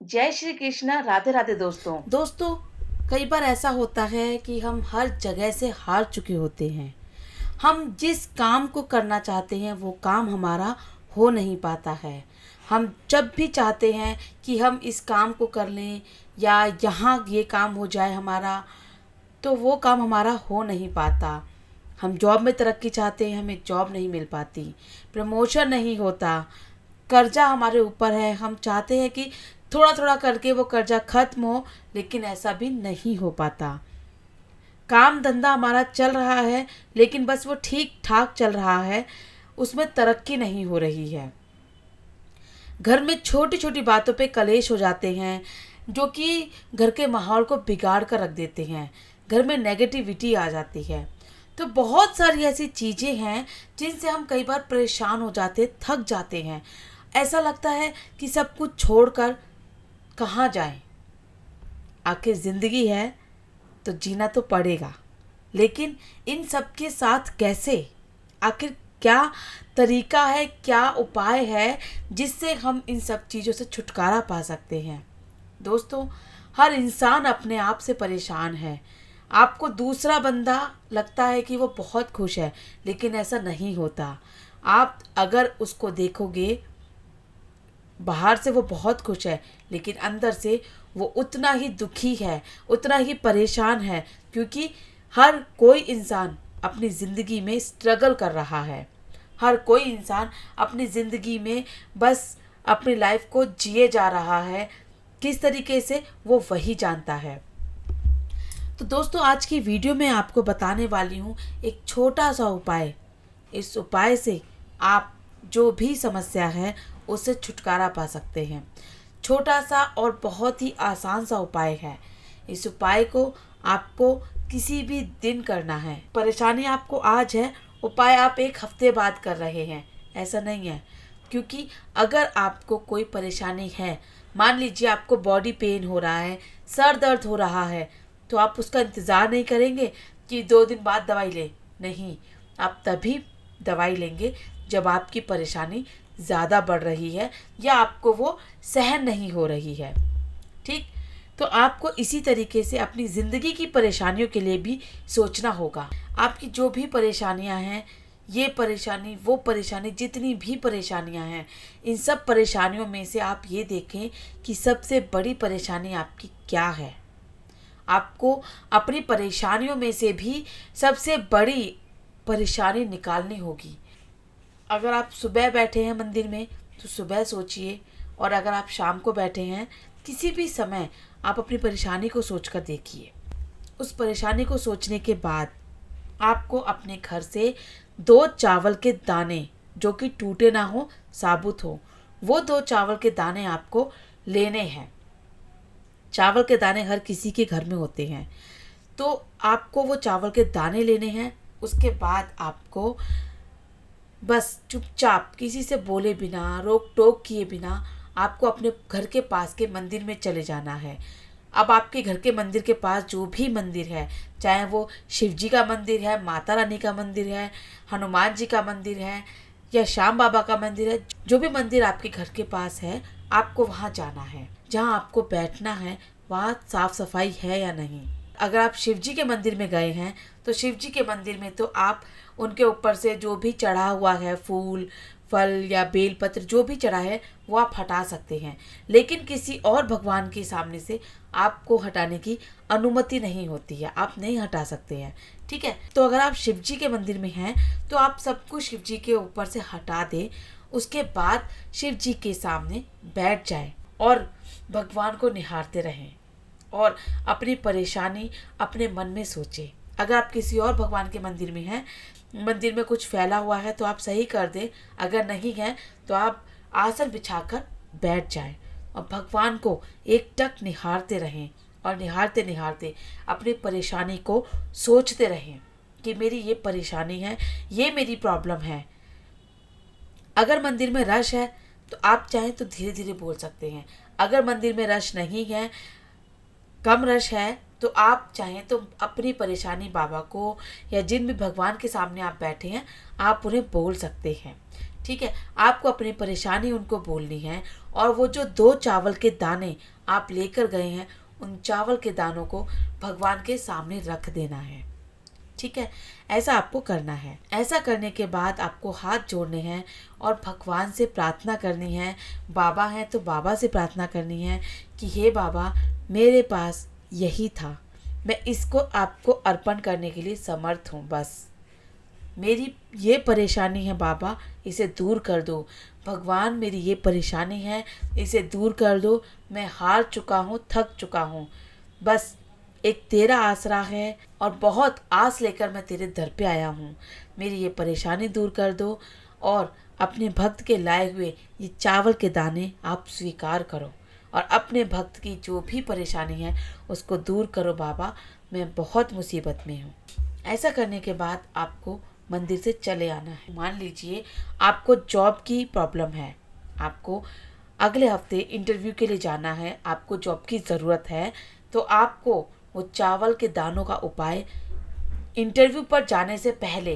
जय श्री कृष्णा। राधे राधे दोस्तों। दोस्तों, कई बार ऐसा होता है कि हम हर जगह से हार चुके होते हैं। हम जिस काम को करना चाहते हैं वो काम हमारा हो नहीं पाता है। हम जब भी चाहते हैं कि हम इस काम को कर लें या यहाँ ये काम हो जाए हमारा, तो वो काम हमारा हो नहीं पाता। हम जॉब में तरक्की चाहते हैं, हमें जॉब नहीं मिल पाती, प्रमोशन नहीं होता, कर्जा हमारे ऊपर है, हम चाहते हैं कि थोड़ा थोड़ा करके वो कर्जा खत्म हो, लेकिन ऐसा भी नहीं हो पाता। काम धंधा हमारा चल रहा है, लेकिन बस वो ठीक ठाक चल रहा है, उसमें तरक्की नहीं हो रही है। घर में छोटी छोटी बातों पे कलेश हो जाते हैं, जो कि घर के माहौल को बिगाड़ कर रख देते हैं। घर में नेगेटिविटी आ जाती है। तो बहुत सारी ऐसी चीज़ें हैं जिनसे हम कई बार परेशान हो जाते, थक जाते हैं। ऐसा लगता है कि सब कुछ छोड़कर कहाँ जाएं। आखिर ज़िंदगी है तो जीना तो पड़ेगा, लेकिन इन सब के साथ कैसे? आखिर क्या तरीका है, क्या उपाय है जिससे हम इन सब चीज़ों से छुटकारा पा सकते हैं? दोस्तों, हर इंसान अपने आप से परेशान है। आपको दूसरा बंदा लगता है कि वो बहुत खुश है, लेकिन ऐसा नहीं होता। आप अगर उसको देखोगे, बाहर से वो बहुत खुश है, लेकिन अंदर से वो उतना ही दुखी है, उतना ही परेशान है, क्योंकि हर कोई इंसान अपनी ज़िंदगी में स्ट्रगल कर रहा है। हर कोई इंसान अपनी ज़िंदगी में बस अपनी लाइफ को जिए जा रहा है। किस तरीके से वो वही जानता है। तो दोस्तों, आज की वीडियो में आपको बताने वाली हूँ एक छोटा सा उपाय। इस उपाय से आप जो भी समस्या है उससे छुटकारा पा सकते हैं। छोटा सा और बहुत ही आसान सा उपाय है। इस उपाय को आपको किसी भी दिन करना है। परेशानी आपको आज है, उपाय आप एक हफ्ते बाद कर रहे हैं, ऐसा नहीं है। क्योंकि अगर आपको कोई परेशानी है, मान लीजिए आपको बॉडी पेन हो रहा है, सर दर्द हो रहा है, तो आप उसका इंतज़ार नहीं करेंगे कि 2 दिन बाद दवाई लें। नहीं, आप तभी दवाई लेंगे जब आपकी परेशानी ज़्यादा बढ़ रही है या आपको वो सहन नहीं हो रही है। ठीक, तो आपको इसी तरीके से अपनी ज़िंदगी की परेशानियों के लिए भी सोचना होगा। आपकी जो भी परेशानियां हैं, ये परेशानी वो परेशानी, जितनी भी परेशानियां हैं, इन सब परेशानियों में से आप ये देखें कि सबसे बड़ी परेशानी आपकी क्या है। आपको अपनी परेशानियों में से भी सबसे बड़ी परेशानी निकालनी होगी। अगर आप सुबह बैठे हैं मंदिर में तो सुबह सोचिए, और अगर आप शाम को बैठे हैं, किसी भी समय आप अपनी परेशानी को सोच कर देखिए। उस परेशानी को सोचने के बाद आपको अपने घर से 2 चावल के दाने, जो कि टूटे ना हो, साबुत हो, वो 2 चावल के दाने आपको लेने हैं। चावल के दाने हर किसी के घर में होते हैं, तो आपको वो चावल के दाने लेने हैं। उसके बाद आपको बस चुपचाप, किसी से बोले बिना, रोक टोक किए बिना, आपको अपने घर के पास के मंदिर में चले जाना है। अब आपके घर के मंदिर के पास जो भी मंदिर है, चाहे वो शिव जी का मंदिर है, माता रानी का मंदिर है, हनुमान जी का मंदिर है या श्याम बाबा का मंदिर है, जो भी मंदिर आपके घर के पास है, आपको वहाँ जाना है। जहाँ आपको बैठना है वहाँ साफ सफाई है या नहीं। अगर आप शिव जी के मंदिर में गए हैं तो शिव जी के मंदिर में तो आप उनके ऊपर से जो भी चढ़ा हुआ है, फूल फल या बेलपत्र जो भी चढ़ा है, वो आप हटा सकते हैं। लेकिन किसी और भगवान के सामने से आपको हटाने की अनुमति नहीं होती है, आप नहीं हटा सकते हैं। ठीक है, तो अगर आप शिव जी के मंदिर में हैं तो आप सब कुछ शिव जी के ऊपर से हटा दें। उसके बाद शिव जी के सामने बैठ जाएं और भगवान को निहारते रहें और अपनी परेशानी अपने मन में सोचें। अगर आप किसी और भगवान के मंदिर में हैं, मंदिर में कुछ फैला हुआ है तो आप सही कर दें, अगर नहीं है तो आप आसन बिछाकर बैठ जाएं और भगवान को एकटक निहारते रहें और निहारते निहारते अपनी परेशानी को सोचते रहें कि मेरी ये परेशानी है, ये मेरी प्रॉब्लम है। अगर मंदिर में रश है तो आप चाहें तो धीरे धीरे बोल सकते हैं। अगर मंदिर में रश नहीं है, कम रश है, तो आप चाहें तो अपनी परेशानी बाबा को या जिन भी भगवान के सामने आप बैठे हैं, आप उन्हें बोल सकते हैं। ठीक है, आपको अपनी परेशानी उनको बोलनी है और वो जो 2 चावल के दाने आप लेकर गए हैं, उन चावल के दानों को भगवान के सामने रख देना है। ठीक है, ऐसा आपको करना है। ऐसा करने के बाद आपको हाथ जोड़ने हैं और भगवान से प्रार्थना करनी है। बाबा हैं तो बाबा से प्रार्थना करनी है कि हे बाबा, मेरे पास यही था, मैं इसको आपको अर्पण करने के लिए समर्थ हूँ। बस मेरी ये परेशानी है बाबा, इसे दूर कर दो। भगवान, मेरी ये परेशानी है, इसे दूर कर दो। मैं हार चुका हूँ, थक चुका हूँ। बस एक तेरा आसरा है और बहुत आस लेकर मैं तेरे दर पे आया हूँ। मेरी ये परेशानी दूर कर दो और अपने भक्त के लाए हुए ये चावल के दाने आप स्वीकार करो और अपने भक्त की जो भी परेशानी है उसको दूर करो बाबा, मैं बहुत मुसीबत में हूँ। ऐसा करने के बाद आपको मंदिर से चले आना है। मान लीजिए आपको जॉब की प्रॉब्लम है, आपको अगले हफ्ते इंटरव्यू के लिए जाना है, आपको जॉब की ज़रूरत है, तो आपको वो चावल के दानों का उपाय इंटरव्यू पर जाने से पहले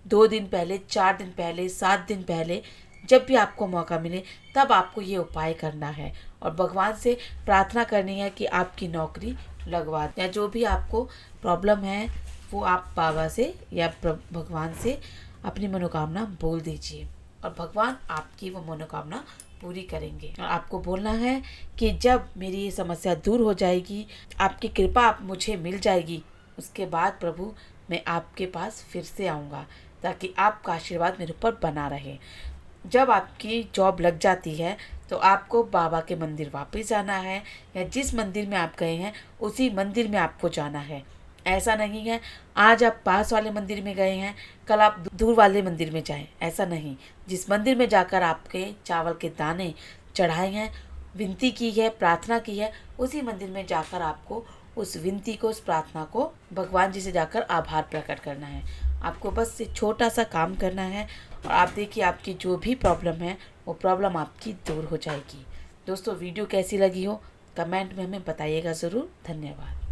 2 दिन पहले, 4 दिन पहले, 7 दिन पहले, जब भी आपको मौका मिले तब आपको ये उपाय करना है और भगवान से प्रार्थना करनी है कि आपकी नौकरी लगवा दें। या जो भी आपको प्रॉब्लम है वो आप बाबा से या भगवान से अपनी मनोकामना बोल दीजिए और भगवान आपकी वो मनोकामना पूरी करेंगे। और आपको बोलना है कि जब मेरी ये समस्या दूर हो जाएगी, आपकी कृपा आप मुझे मिल जाएगी, उसके बाद प्रभु मैं आपके पास फिर से आऊँगा ताकि आपका आशीर्वाद मेरे ऊपर बना रहे। जब आपकी जॉब लग जाती है तो आपको बाबा के मंदिर वापस जाना है या जिस मंदिर में आप गए हैं उसी मंदिर में आपको जाना है। ऐसा नहीं है आज आप पास वाले मंदिर में गए हैं, कल आप दूर वाले मंदिर में जाएं, ऐसा नहीं। जिस मंदिर में जाकर आपके चावल के दाने चढ़ाए हैं, विनती की है, प्रार्थना की है, उसी मंदिर में जाकर आपको उस विनती को, उस प्रार्थना को भगवान जी से जाकर आभार प्रकट करना है। आपको बस एक छोटा सा काम करना है और आप देखिए आपकी जो भी प्रॉब्लम है वो प्रॉब्लम आपकी दूर हो जाएगी। दोस्तों, वीडियो कैसी लगी हो कमेंट में हमें बताइएगा ज़रूर। धन्यवाद।